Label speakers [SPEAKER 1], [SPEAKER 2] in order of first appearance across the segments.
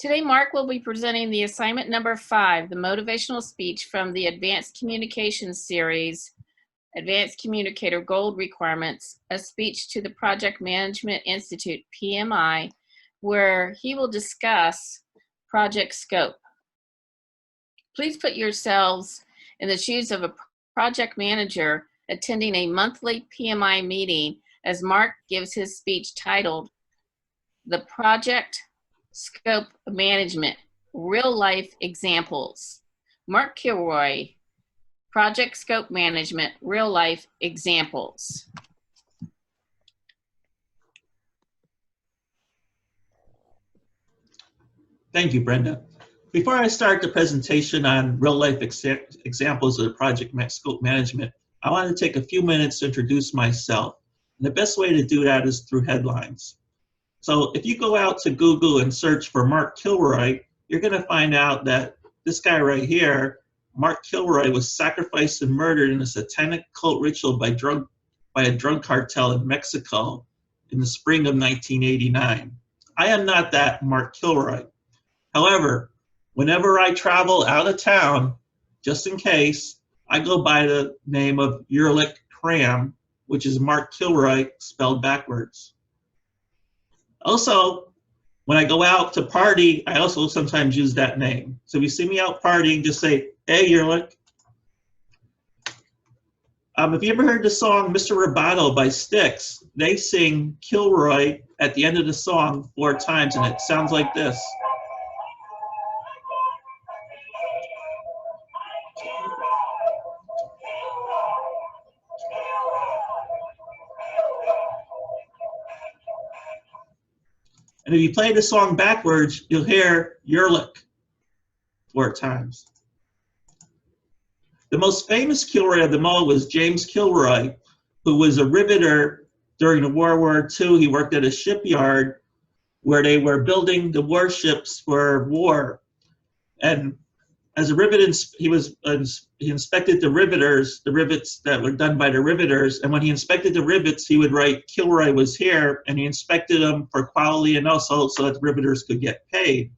[SPEAKER 1] Today, Mark will be presenting the assignment number 5, the motivational speech from the Advanced Communications Series, Advanced Communicator Gold Requirements, a speech to the Project Management Institute, PMI, where he will discuss project scope. Please put yourselves in the shoes of a project manager attending a monthly PMI meeting as Mark gives his speech titled, The Project Scope Management, Real-Life Examples. Mark Kilroy, Project Scope Management, Real-Life Examples.
[SPEAKER 2] Thank you, Brenda. Before I start the presentation on real-life examples of the project scope management, I want to take a few minutes to introduce myself. And the best way to do that is through headlines. So if you go out to Google and search for Mark Kilroy, you're going to find out that this guy right here, Mark Kilroy, was sacrificed and murdered in a satanic cult ritual by a drug cartel in Mexico in the spring of 1989. I am not that Mark Kilroy. However, whenever I travel out of town, just in case, I go by the name of Yerlick Cram, which is Mark Kilroy spelled backwards. Also, when I go out to party, I also sometimes use that name. So if you see me out partying, just say, hey, Yerlick. If you ever heard the song Mr. Roboto by Styx, they sing Kilroy at the end of the song 4 times, and it sounds like this. And if you play the song backwards, you'll hear Yerlick 4 times. The most famous Kilroy of them all was James Kilroy, who was a riveter during the World War II. He worked at a shipyard where they were building the warships for war. And as a rivet, he inspected the riveters, the rivets that were done by the riveters. And when he inspected the rivets, he would write Kilroy was here, and he inspected them for quality and also so that the riveters could get paid.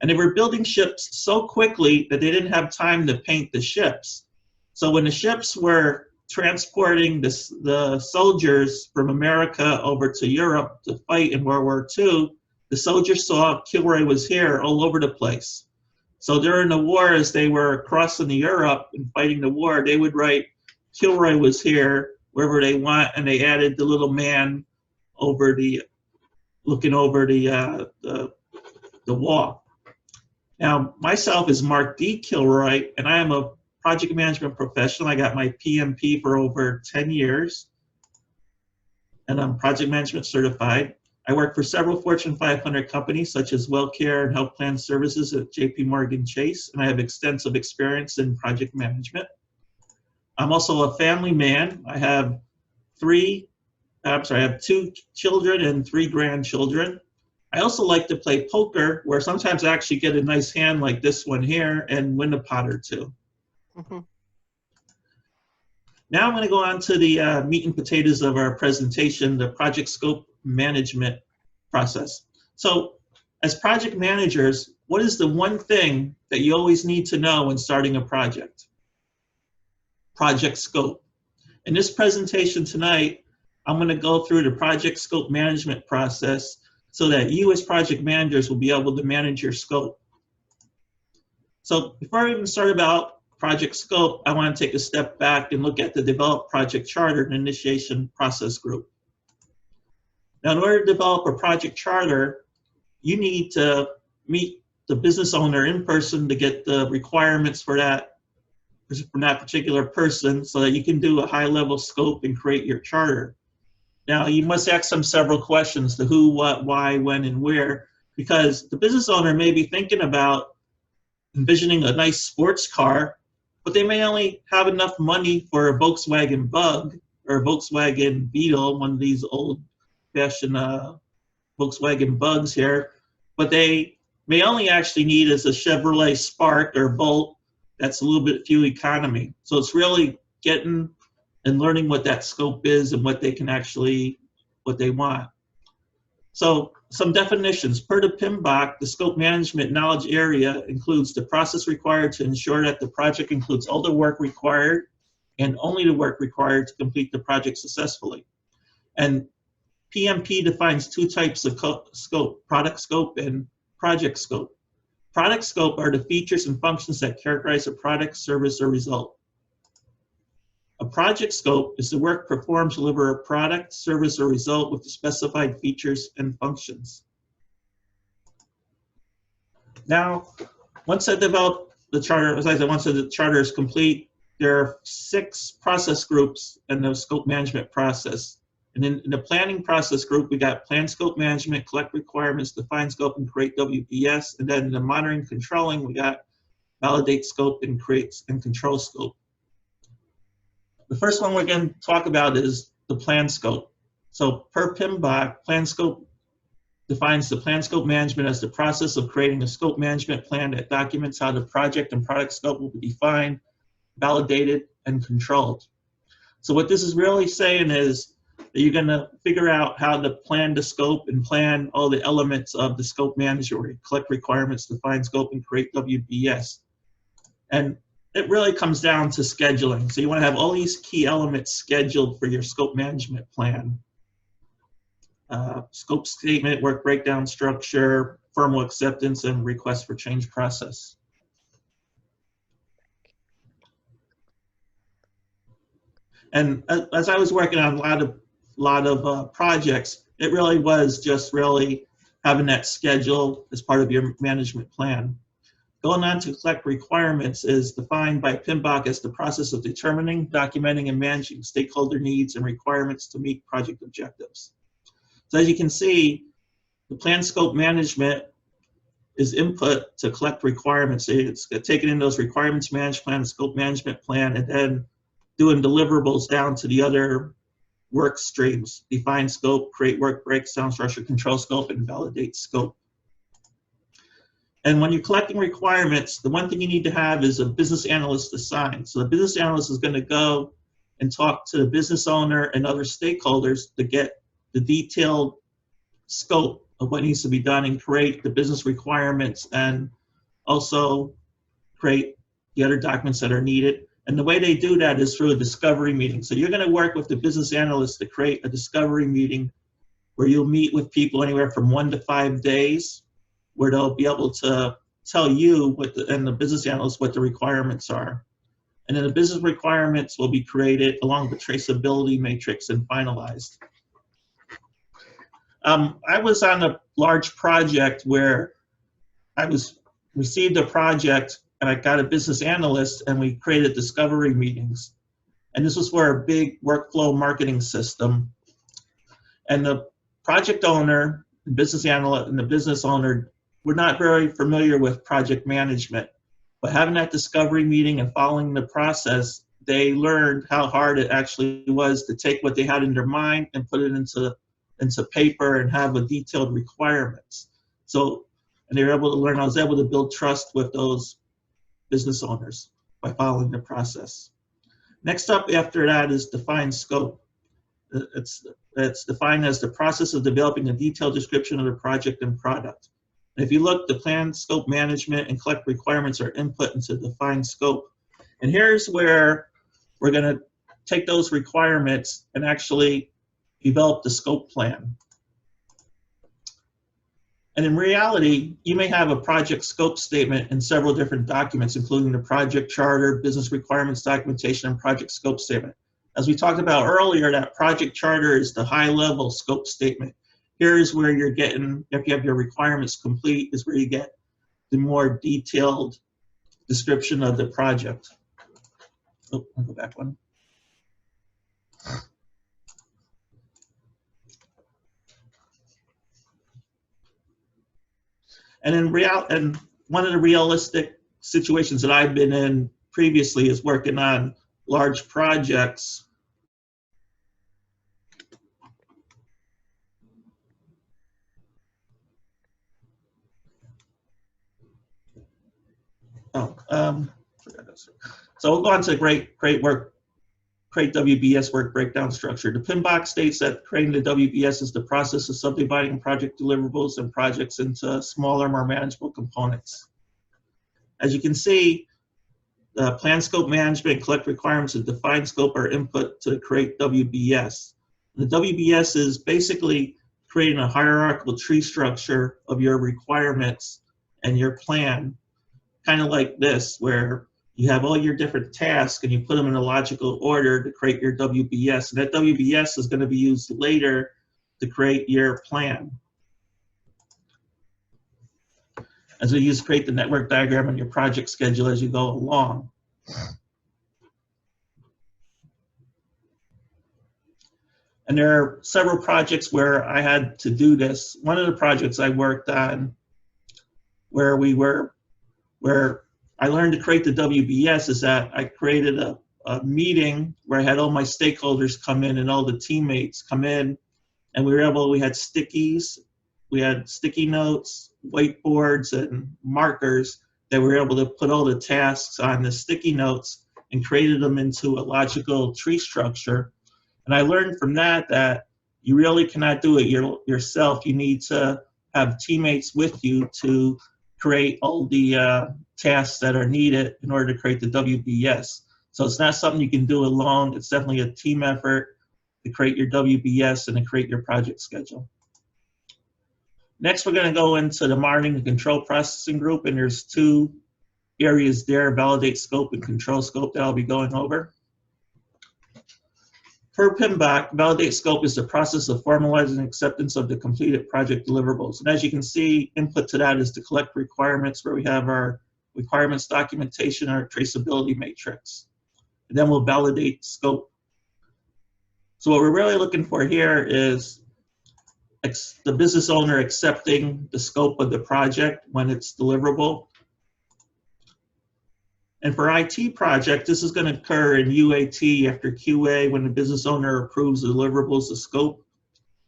[SPEAKER 2] And they were building ships so quickly that they didn't have time to paint the ships. So when the ships were transporting the soldiers from America over to Europe to fight in World War II, the soldiers saw Kilroy was here all over the place. So during the war, as they were crossing the Europe and fighting the war, they would write Kilroy was here wherever they want, and they added the little man over looking over the wall. Now, myself is Mark D. Kilroy, and I am a project management professional. I got my PMP for over 10 years, and I'm project management certified. I work for several Fortune 500 companies, such as WellCare and Health Plan Services at JP Morgan Chase, and I have extensive experience in project management. I'm also a family man. I have 2 children and 3 grandchildren. I also like to play poker, where sometimes I actually get a nice hand like this one here and win a pot or 2. Mm-hmm. Now I'm going to go on to the meat and potatoes of our presentation, the project scope management process. So as project managers, what is the one thing that you always need to know when starting a project? Project scope. In this presentation tonight, I'm going to go through the project scope management process so that you as project managers will be able to manage your scope. So before I even start about project scope, I want to take a step back and look at the Develop Project Charter and Initiation Process Group. Now, in order to develop a project charter, you need to meet the business owner in person to get the requirements for that particular person so that you can do a high-level scope and create your charter. Now, you must ask them several questions: the who, what, why, when, and where, because the business owner may be thinking about envisioning a nice sports car, but they may only have enough money for a Volkswagen Bug or a Volkswagen Beetle, one of these old-fashioned Volkswagen Bugs here, but they may only actually need as a Chevrolet Spark or Volt that's a little bit fuel economy. So it's really getting and learning what that scope is and what they can actually, what they want. So some definitions. Per the PMBOK, the scope management knowledge area includes the process required to ensure that the project includes all the work required and only the work required to complete the project successfully. And PMP defines two types of scope, product scope and project scope. Product scope are the features and functions that characterize a product, service, or result. A project scope is the work performed to deliver a product, service, or result with the specified features and functions. Now, once I develop the charter, as I said, once the charter is complete, there are 6 process groups in the scope management process. And in the planning process group, we got plan scope management, collect requirements, define scope, and create WBS. And then in the monitoring controlling, we got validate scope and create and control scope. The first one we're going to talk about is the plan scope. So per PMBOK, plan scope defines the plan scope management as the process of creating a scope management plan that documents how the project and product scope will be defined, validated, and controlled. So what this is really saying is that you're going to figure out how to plan the scope and plan all the elements of the scope management, collect requirements, define scope, and create WBS. And it really comes down to scheduling. So you want to have all these key elements scheduled for your scope management plan. Scope statement, work breakdown structure, formal acceptance, and request for change process. And as I was working on a lot of projects, it really was just really having that schedule as part of your management plan. Going on to collect requirements is defined by PMBOK as the process of determining, documenting, and managing stakeholder needs and requirements to meet project objectives. So as you can see, the plan scope management is input to collect requirements. It's taking in those requirements management plan, scope management plan, and then doing deliverables down to the other work streams. Define scope, create work breakdown structure, control scope, and validate scope. And when you're collecting requirements, the one thing you need to have is a business analyst assigned. So the business analyst is going to go and talk to the business owner and other stakeholders to get the detailed scope of what needs to be done and create the business requirements and also create the other documents that are needed. And the way they do that is through a discovery meeting. So you're going to work with the business analyst to create a discovery meeting where you'll meet with people anywhere from 1 to 5 days, where they'll be able to tell you and the business analyst what the requirements are. And then the business requirements will be created along with traceability matrix and finalized. I was on a large project where I received a project and I got a business analyst and we created discovery meetings. And this was for a big workflow marketing system. And the project owner, the business analyst, and the business owner were not very familiar with project management. But having that discovery meeting and following the process, they learned how hard it actually was to take what they had in their mind and put it into paper and have a detailed requirements. So, and they were able to learn, I was able to build trust with those business owners by following the process. Next up after that is define scope. It's defined as the process of developing a detailed description of the project and product. And if you look, the plan, scope management, and collect requirements are input into define scope. And here's where we're going to take those requirements and actually develop the scope plan. And in reality, you may have a project scope statement in several different documents, including the project charter, business requirements documentation, and project scope statement. As we talked about earlier, that project charter is the high-level scope statement. Here's where you're getting, if you have your requirements complete, is where you get the more detailed description of the project. Oh, I'll go back one. And one of the realistic situations that I've been in previously is working on large projects. So we'll go on to great work create WBS work breakdown structure. The PIN box states that creating the WBS is the process of subdividing project deliverables and projects into smaller, more manageable components. As you can see, the plan scope management, collect requirements, and define scope are input to create WBS. The WBS is basically creating a hierarchical tree structure of your requirements and your plan, kind of like this, where you have all your different tasks and you put them in a logical order to create your WBS. And that WBS is going to be used later to create your plan. As we use create the network diagram and your project schedule as you go along. And there are several projects where I had to do this. One of the projects I worked on where I learned to create the WBS is that I created a meeting where I had all my stakeholders come in and all the teammates come in, and we had stickies, we had sticky notes, whiteboards, and markers that we were able to put all the tasks on the sticky notes and created them into a logical tree structure. And I learned from that you really cannot do it yourself. You need to have teammates with you to create all the tasks that are needed in order to create the WBS. So it's not something you can do alone. It's definitely a team effort to create your WBS and to create your project schedule. Next, we're going to go into the monitoring and control processing group, and there's two areas there, validate scope and control scope, that I'll be going over. Per PMBOK, validate scope is the process of formalizing acceptance of the completed project deliverables. And as you can see, input to that is to collect requirements, where we have our requirements documentation, our traceability matrix. And then we'll validate scope. So what we're really looking for here is the business owner accepting the scope of the project when it's deliverable. And for IT project, this is going to occur in UAT after QA when the business owner approves the deliverables, the scope.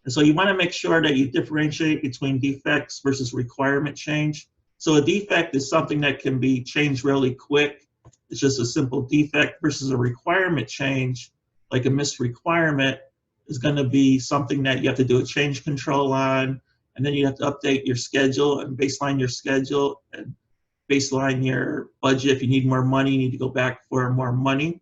[SPEAKER 2] And so you want to make sure that you differentiate between defects versus requirement change. So a defect is something that can be changed really quick. It's just a simple defect, versus a requirement change, like a missed requirement, is going to be something that you have to do a change control on, and then you have to update your schedule and baseline your schedule and baseline your budget. If you need more money, you need to go back for more money.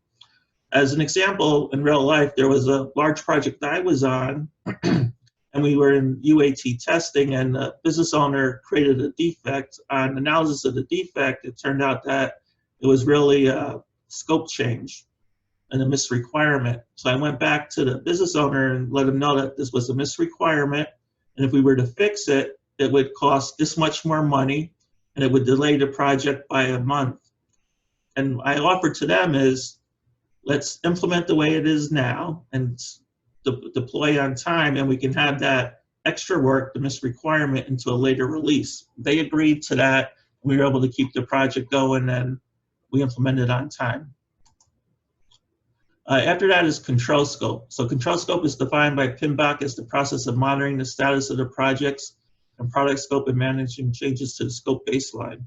[SPEAKER 2] As an example, in real life, there was a large project I was on, and we were in UAT testing, and the business owner created a defect. On analysis of the defect, it turned out that it was really a scope change and a missed requirement. So I went back to the business owner and let him know that this was a missed requirement, and if we were to fix it, it would cost this much more money, and it would delay the project by a month. And I offered to them is, let's implement the way it is now and deploy on time, and we can have that extra work, the missed requirement, into a later release. They agreed to that. We were able to keep the project going, and we implemented on time. After that is control scope. So control scope is defined by PMBOK as the process of monitoring the status of the projects and product scope and managing changes to the scope baseline.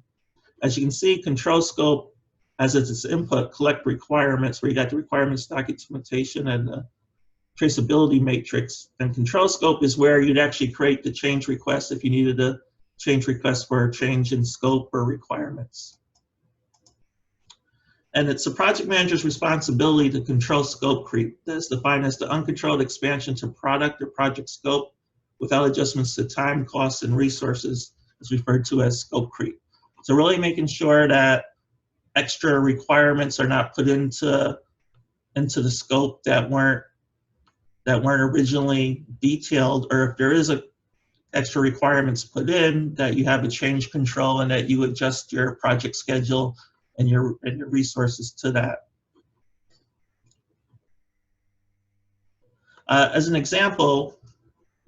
[SPEAKER 2] As you can see, control scope has as its input collect requirements, where you got the requirements documentation and the traceability matrix. And control scope is where you'd actually create the change request if you needed a change request for a change in scope or requirements. And it's the project manager's responsibility to control scope creep. That's defined as the uncontrolled expansion to product or project scope without adjustments to time, costs, and resources, is referred to as scope creep. So really making sure that extra requirements are not put into the scope that weren't originally detailed, or if there is a extra requirements put in, that you have a change control and that you adjust your project schedule and your resources to that. As an example,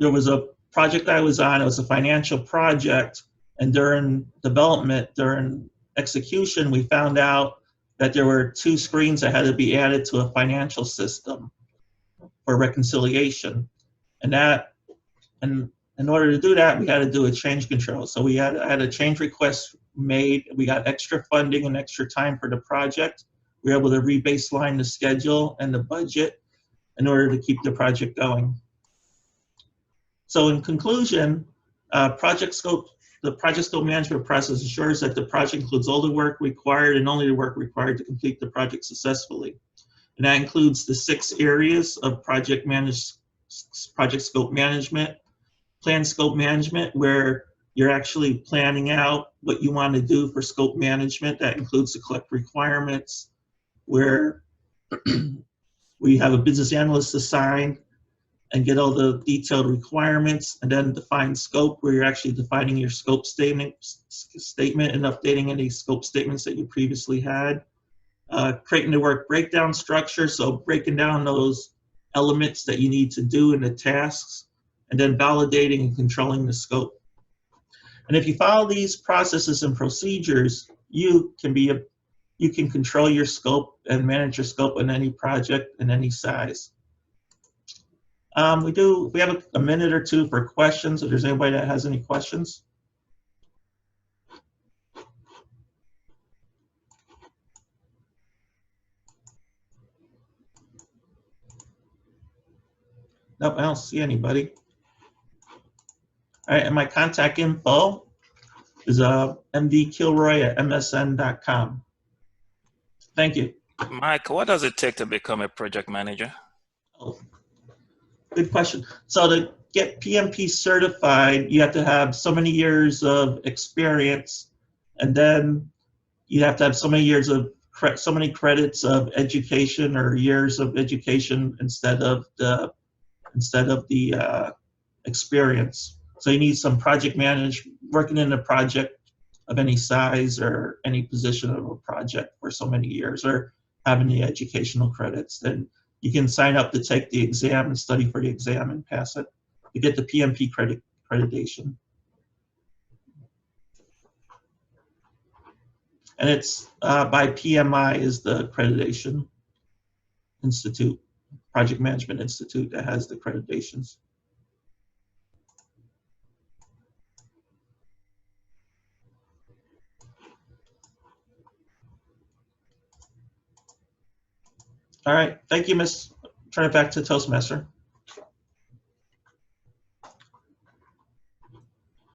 [SPEAKER 2] there was a project I was on. It was a financial project, and during development, during execution, we found out that there were 2 screens that had to be added to a financial system for reconciliation. And in order to do that, we had to do a change control. So I had a change request made. We got extra funding and extra time for the project. we're able to re-baseline the schedule and the budget in order to keep the project going. So in conclusion, the project scope management process ensures that the project includes all the work required and only the work required to complete the project successfully. And that includes the 6 areas of project scope management, plan scope management, where you're actually planning out what you want to do for scope management. That includes to collect requirements, where we have a business analyst assigned and get all the detailed requirements, and then define scope, where you're actually defining your scope statement and updating any scope statements that you previously had. Creating the work breakdown structure, so breaking down those elements that you need to do in the tasks, and then validating and controlling the scope. And if you follow these processes and procedures, you can control your scope and manage your scope in any project in any size. We have a minute or two for questions, if there's anybody that has any questions. Nope, I don't see anybody. All right, and my contact info is mdkilroy@msn.com. Thank you.
[SPEAKER 3] Mike, what does it take to become a project manager?
[SPEAKER 2] Oh, good question. So to get PMP certified, you have to have so many years of experience, and then you have to have so many years of so many credits of education or years of education instead of the experience. So you need some project management, working in a project of any size or any position of a project for so many years, or having the educational credits. Then you can sign up to take the exam and study for the exam and pass it to get the PMP accreditation. And it's by PMI is the accreditation institute, project management institute, that has the accreditations. All right, thank you, Miss. Turn it back to Toastmaster.